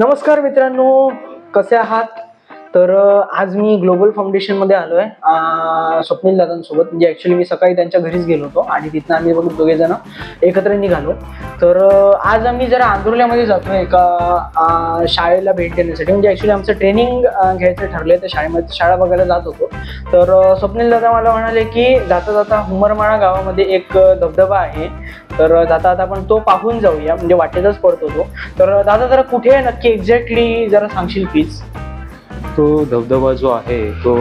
नमस्कार मित्रांनो, कसे आहात? तर आज मी ग्लोबल फाउंडेशन मध्ये आलोय स्वप्नील दादांसोबत. म्हणजे ऍक्च्युली मी सकाळी त्यांच्या घरीच गेलो होतो आणि तिथनं आम्ही दोघे जण एकत्र निघालो. तर आज आम्ही जरा आंदुर्ल्यामध्ये जातोय एका शाळेला भेट देण्यासाठी. म्हणजे ऍक्च्युली आमचं ट्रेनिंग घ्यायचं ठरलंय, तर शाळेमध्ये शाळा बघायला जात होतो. तर स्वप्नील दादा मला म्हणाले की जाता जाता हुमरमाळा गावामध्ये एक धबधबा आहे, तर जाता आता आपण तो पाहून जाऊया. म्हणजे वाटेतच पडतो तो. तर दादा जरा कुठे आहे नक्की एक्झॅक्टली जरा सांगशील प्लीज? तो धबधबा जो आहे तो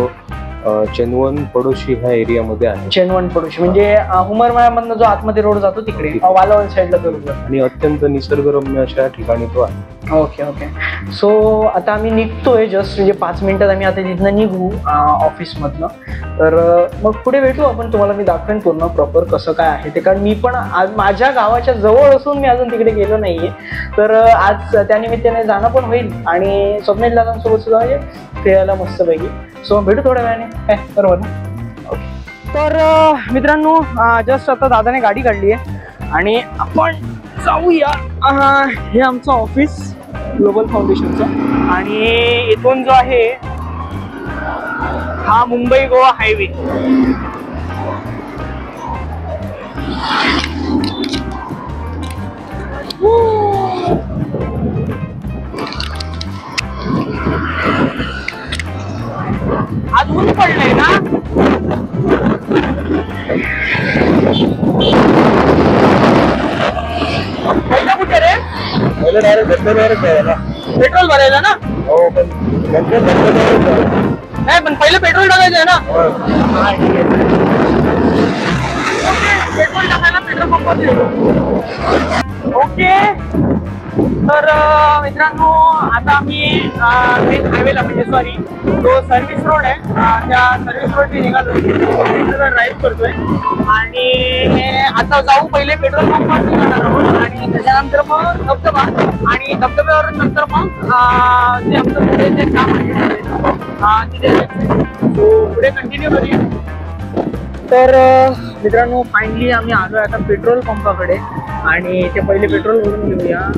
चेनवन पडोशी ह्या एरियामध्ये आहे. चेनवन पडोशी म्हणजे हुमरमाळ्यामधनं जो आतमध्ये रोड जातो तिकडे वालावल साईडला बरोबर. आणि अत्यंत निसर्गरम्य अशा ठिकाणी तो आहे. Okay okay. सो आता आम्ही निघतोय जस्ट, म्हणजे 5 मिनिटात आम्ही आता तिथनं निघू ऑफिसमधनं. तर मग पुढे भेटू आपण. तुम्हाला मी दाखवेन पूर्ण प्रॉपर कसं काय आहे ते, कारण मी पण आज माझ्या गावाच्या जवळ असून मी अजून तिकडे गेलो नाहीये. तर आज त्यानिमित्ताने जाणं पण होईल आणि स्वप्नील दादांसोबत सुद्धा म्हणजे फिरायला मस्तपैकी. सो भेटू थोड्या वेळाने, काय बरोबर ना? ओके. तर मित्रांनो, जस्ट आता दादाने गाडी काढली आहे आणि आपण जाऊया. हे आमचं ऑफिस ग्लोबल फाउंडेशनचं आणि इथून जो आहे हा मुंबई गोवा हायवे. आज ऊन पडलंय ना? पहिला कुठे रे? पहिलं डायरेक्ट धबधब्यावरच जायला. पेट्रोल भरायला ना? हो, पण नाही, पण पहिलं पेट्रोल टाकायचं आहे ना? पेट्रोल टाकायला पेट्रोल पंप. ओके. तर मित्रांनो, आता आम्ही मेन हायवेला, म्हणजे सॉरी जो सर्व्हिस रोड आहे त्या सर्व्हिस रोडने निघालो, ड्राईव्ह करतोय. आणि आता जाऊ पहिले पेट्रोल पंपवरती जाणार आहोत आणि त्याच्यानंतर मग धबधबा, आणि धबधब्यावर नंतर मग जे आमचं पुढे जे काम आहे तिथे पुढे कंटिन्यू करूया. तर मित्रांनो, फायनली आम्ही आलोय आता पेट्रोल पंपाकडे आणि ते पहिले पेट्रोल भरून घेऊया.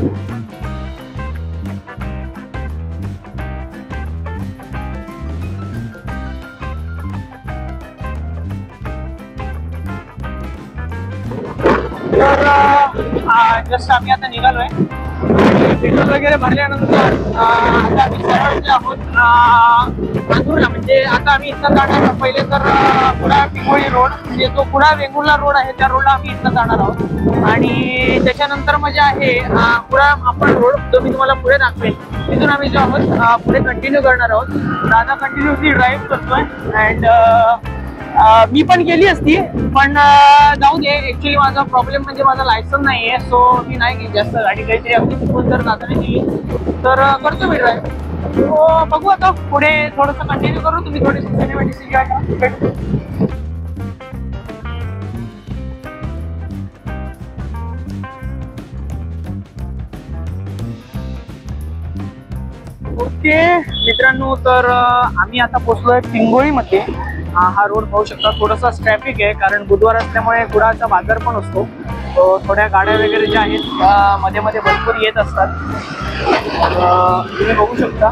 तर जस्ट आम्ही आता निघालोय. पेट्रोल वगैरे भरल्यानंतर आता आम्ही सरळ जे आहोत आंदूरला. म्हणजे आता आम्ही इथं जाणार पहिले तर कुडा पिंगोळी रोड, म्हणजे जो कुडा वेंगुर्ला रोड आहे त्या रोडला आम्ही इथं जाणार आहोत. आणि त्याच्यानंतर म्हणजे आहे कुडा आपण रोड, जो मी तुम्हाला पुढे दाखवेल. तिथून आम्ही जो आहोत पुढे कंटिन्यू करणार आहोत. दादा कंटिन्युअसली ड्राईव्ह करतोय अँड मी पण गेली असती, पण जाऊ दे. ऍक्च्युली माझा प्रॉब्लेम म्हणजे माझा लायसन नाही आहे, सो मी नाही गेली जास्त गाडी. काहीतरी अगदी चुकून जर दादाने गेली तर करतो मी ड्राईव्ह. सो बघू आता पुढे थोडंसं कंटिन्यू करू. तुम्ही थोडीशी सिनेमॅटिक एन्जॉय करा. ओके मित्रांनो, तर आम्ही आता पोहोचलोय पिंगोळीमध्ये. हा रोड पाहू शकता, थोडासा ट्रॅफिक आहे कारण बुधवार असल्यामुळे कुडाचा बाजार पण असतो. थोड्या गाड्या वगैरे ज्या आहेत मध्ये मध्ये भरपूर येत असतात, तुम्ही बघू शकता.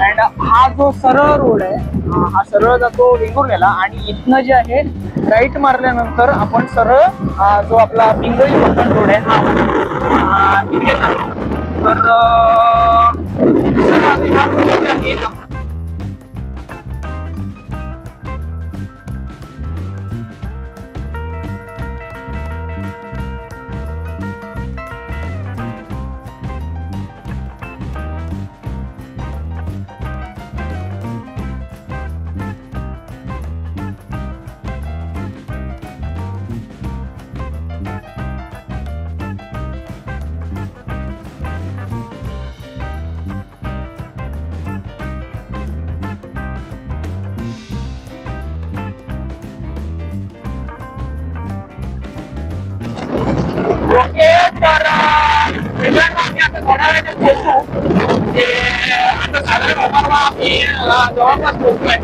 अँड हा जो सरळ रोड आहे हा सरळ जातो वेंगुर्ल्याला आणि इथनं जे आहे राईट मारल्यानंतर आपण सरळ जो आपला पिंगोळी पट्टण रोड आहे हा इथे जातो. तर ओके. तर मित्रांनो, आम्ही आता थोड्या वेळाने पोहोचू. आता साधारण आम्ही जवळपास पोहोचतोय.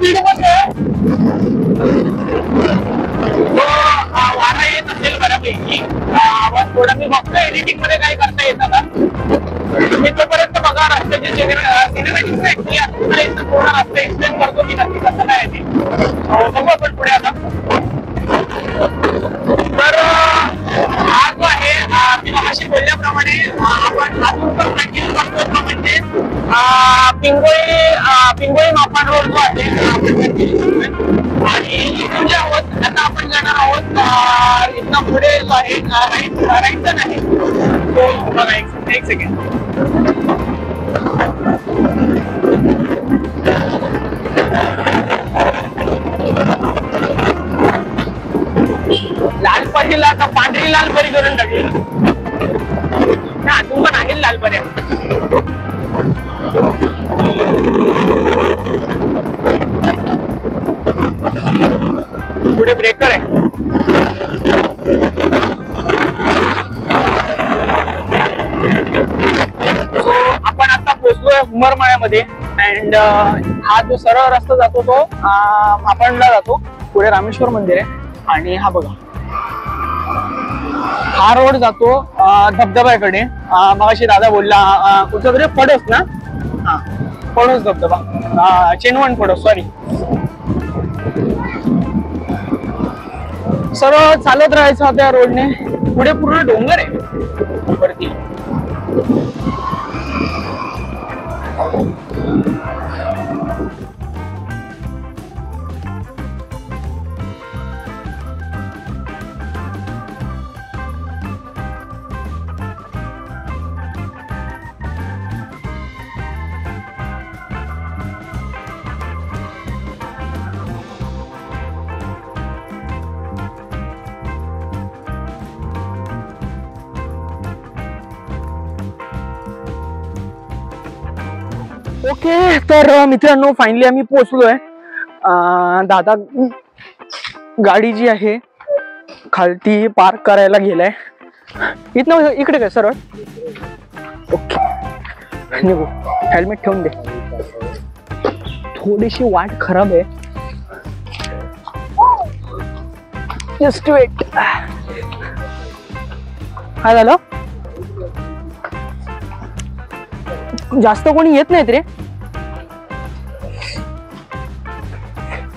स्पीड मध्ये वारा येत असेल बऱ्यापैकी. थोडं मी बघतो एडिटिंग मध्ये काय करता येतं का. मी तोपर्यंत बघा रस्त्याचे सिनेमॅटिक्स थोडा रस्ता एक्सप्लेन करतो की नक्की कसं काय ते बघू आपण पुढे आता. तर हा जो आहे मी मगाशी बोलल्याप्रमाणे आपण अजून पण प्रॅक्टिस करतो तो म्हणजे पिंगोळी मापाड रोड जो आहे आणि इथून जे आहोत आता आपण जाणार आहोत इथनं पुढे जो आहे राईट टर्न आहे तो बघा. एक सेकंड. लालपरीला आता पांढरी लालपरी करून टाकली ना. अजून पण आहे लालपऱ्या. पुढे ब्रेकर आहे. आपण आता पोहोचलोय हुमरमाळ्यामध्ये अँड हा जो सरळ रस्ता जातो तो मापणला जातो. पुढे रामेश्वर मंदिर आहे आणि हा बघा हा रोड जातो धबधब्याकडे. मगाशी दादा बोलला कुठेतरी पडोस ना. हा पडोस धबधबा चेनवन पडोस सॉरी. सरळ चालत राहायचं त्या रोडने. पुढे पूर्ण डोंगर आहे वरती. ओके तर मित्रांनो फायनली आम्ही पोहोचलोय. दादा गाडी जी आहे खालती पार्क करायला गेलाय. इथनं इकडे काय सरळ. ओके निघू. हेल्मेट ठेवून दे. थोडीशी वाट खराब आहे. Just wait. काय झालं. जास्त कोणी येत नाहीत रे.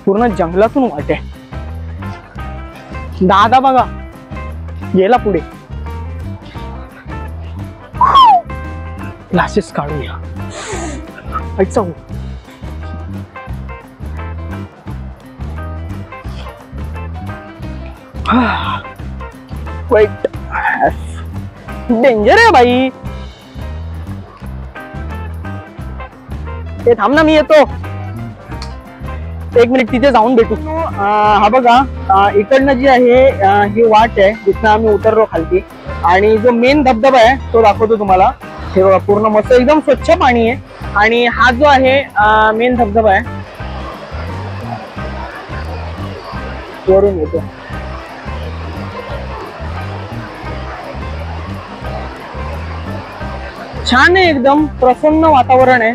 पूर्ण जंगलातून वाट आहे. दादा बघा गेला पुढे. ग्लासेस काढूया. ऐसा वाईट डेंजर आहे भाई. ते थांब ना मी येतो. एक मिनिट तिथे जाऊन भेटू. हा बघा इकडनं जी आहे ही वाट आहे जिथनं आम्ही उतरलो खालती आणि जो मेन धबधबा आहे तो दाखवतो तुम्हाला. हे बघा पूर्ण मस्त एकदम स्वच्छ पाणी आहे आणि हा जो आहे मेन धबधबा आहे वरून येतो. छान आहे एकदम प्रसन्न वातावरण आहे.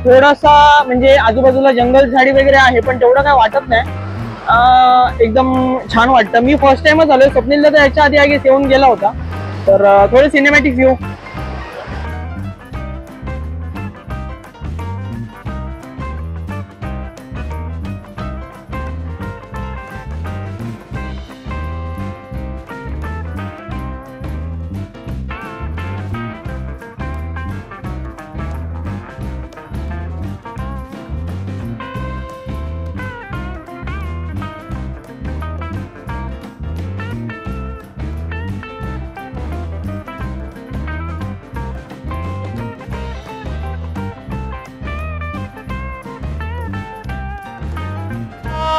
थोडासा म्हणजे आजूबाजूला जंगल झाडी वगैरे आहे पण तेवढं काय वाटत नाही. एकदम छान वाटतं. मी फर्स्ट टाइमच आलोय. स्वप्नीलला तर याच्या आधी येऊन गेला होता. तर थोडे सिनेमॅटिक व्ह्यू.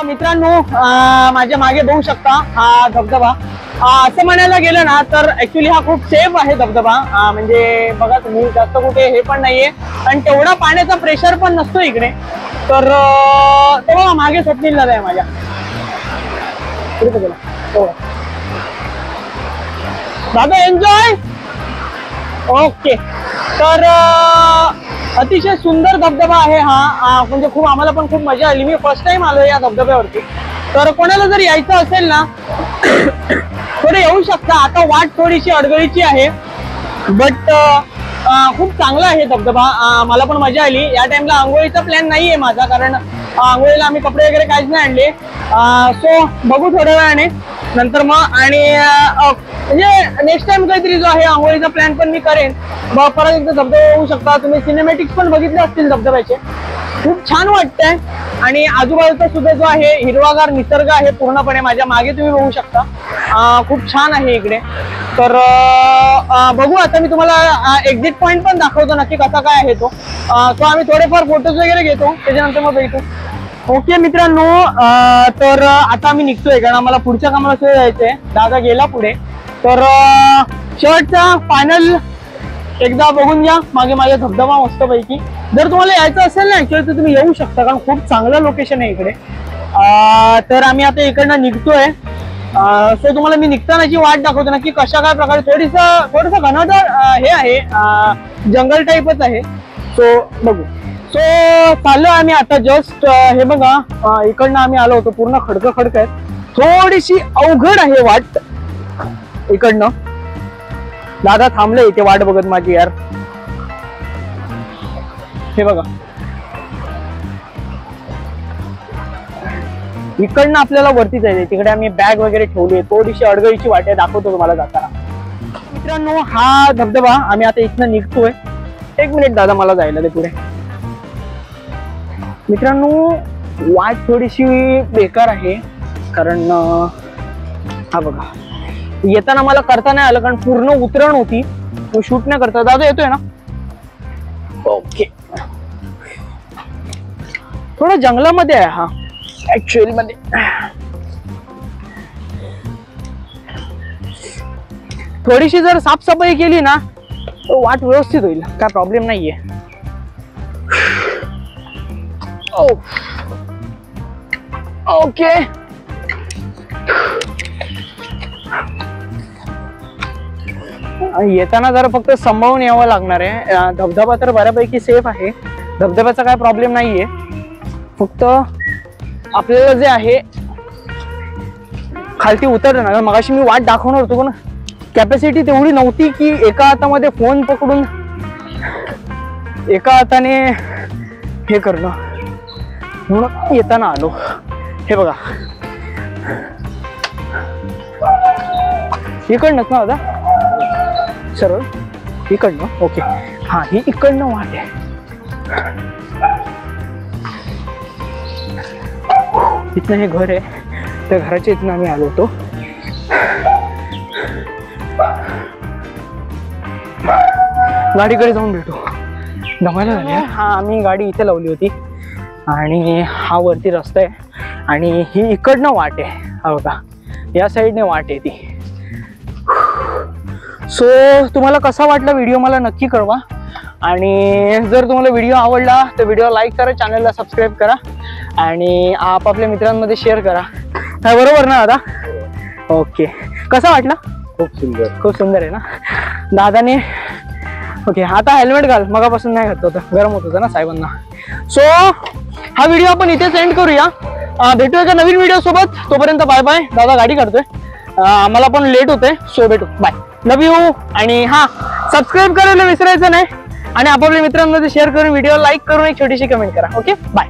मित्रांनो माझ्या मागे बघू शकता हा धबधबा. असं म्हणायला गेलं ना तर ऍक्च्युली हा खूप सेफ आहे धबधबा. म्हणजे बघा तुम्ही जास्त कुठे हे पण नाहीये आणि तेवढा पाण्याचा प्रेशर पण नसतो इकडे. तर तेव्हा मागे स्वप्नील दादा आहे माझ्या. दादा एन्जॉय. ओके तर अतिशय सुंदर धबधबा आहे हा. म्हणजे खूप आम्हाला पण खूप मजा आली. मी फर्स्ट टाइम आलो या धबधब्यावरती. तर कोणाला जर यायचं असेल ना थोडे येऊ शकता. आता वाट थोडीशी अडगळीची आहे बट खूप चांगला आहे धबधबा. मला पण मजा आली. या टाइमला आंघोळीचा प्लॅन नाहीये माझा, कारण आंघोळीला आम्ही कपडे वगैरे काहीच नाही आणले. सो बघू थोड्या वेळाने नंतर मग. आणि म्हणजे नेक्स्ट टाइम काहीतरी जो आहे आंघोळीचा प्लॅन पण मी करेन. मग परत एकदा धबधबा होऊ शकता. तुम्ही सिनेमॅटिक्स पण बघितले असतील धबधब्याचे. खूप छान वाटतंय. आणि आजूबाजूचा सुद्धा जो आहे हिरवागार निसर्ग आहे पूर्णपणे. माझ्या मागे तुम्ही बघू शकता. खूप छान आहे इकडे. तर बघू आता मी तुम्हाला एक्झिट पॉइंट पण दाखवतो नक्की कसा काय आहे तो. आम्ही थोडेफार फोटोज वगैरे घेतो, त्याच्यानंतर मग भेटू. ओके मित्रांनो, तर आता आम्ही निघतोय कारण आम्हाला पुढच्या कामाला सुरू जायचंय. दादा गेला पुढे. तर शेवटचा फायनल एकदा बघून घ्या मागे माझा धबधबा मस्त पैकी. जर तुम्हाला यायचं असेल ना ऍक्च्युअली तर तुम्ही येऊ शकता, कारण खूप चांगलं लोकेशन आहे इकडे. तर आम्ही आता इकडनं निघतोय. सो तुम्हाला मी निघतानाची वाट दाखवतो नक्की कशा काय प्रकारे. थोडस घनदाट हे आहे, जंगल टाईपच आहे. सो बघू. सो चाललोय आम्ही आता जस्ट. हे बघा इकडनं आम्ही आलो होतो. पूर्ण खडकं खडकं आहे. थोडीशी अवघड आहे वाट इकडनं. दादा थांबले इथे वाट बघत माझी यार. हे बघा इकडनं आपल्याला वरती जायचंय. तिकडे आम्ही बॅग वगैरे ठेवली. थोडीशी अडगळीची वाट आहे, दाखवतो तुम्हाला जाताना. मित्रांनो हा धबधबा आम्ही आता इथनं निघतोय. एक मिनिट दादा मला जायला दे पुढे. मित्रांनो वाट थोडीशी बेकार आहे, कारण हा बघा येताना मला करता नाही आलं कारण पूर्ण उतरण होती. शूट नाही करता. दादा येतोय ना? ओके. थोडं जंगलामध्ये आहे हा ऍक्च्युअली मध्ये. थोडीशी जर साफसफाई केली ना तर वाट व्यवस्थित होईल, काय प्रॉब्लेम नाहीये. ओके. येताना जरा फक्त सांभाळून यावं लागणार आहे. धबधबा तर बऱ्यापैकी सेफ आहे. धबधब्याचा काय प्रॉब्लेम नाहीये. फक्त आपल्याला जे आहे खालती उतरणं ना. मगाशी मी वाट दाखवणार होतो पण कॅपॅसिटी तेवढी नव्हती की एका हातामध्ये फोन पकडून एका हाताने हे करणं, म्हणून येताना आलो. हे बघा इकडनंच ना दादा सरळ इकडनं. ओके हा ही इकडनं वाट आहे. इथनं हे घर आहे. त्या घराच्या इथनं आम्ही आलो होतो. गाडीकडे जाऊन भेटू. दमायला झाली. हा आम्ही गाडी इथे लावली होती आणि हा वरती रस्ता आहे आणि ही इकडनं वाट आहे. हा बघा या साईडने वाट आहे ती. सो तुम्हाला कसा वाटला व्हिडिओ मला नक्की कळवा. आणि जर तुम्हाला व्हिडिओ आवडला तर व्हिडिओ लाईक करा, चॅनलला सबस्क्राईब करा आणि आपापल्या मित्रांमध्ये शेअर करा. काय बरोबर ना दादा? ओके. कसा वाटला? खूप सुंदर. खूप सुंदर आहे ना दादाने. ओके आता हेल्मेट घाल. मगापासून नाही घातलं होतं, गरम होत होतं ना साहेबांना. सो हा व्हिडिओ आपण इथेच एंड करूया. भेटूया एका नवीन व्हिडिओ सोबत. तोपर्यंत बाय बाय. दादा गाडी काढतोय, आम्हाला पण लेट होतंय. सो भेटू. बाय. Love you. आणि हा सबस्क्राईब करायला विसरायचं नाही आणि आपापल्या मित्रांमध्ये शेअर करून व्हिडिओ लाईक करून एक छोटीशी कमेंट करा. Okay bye.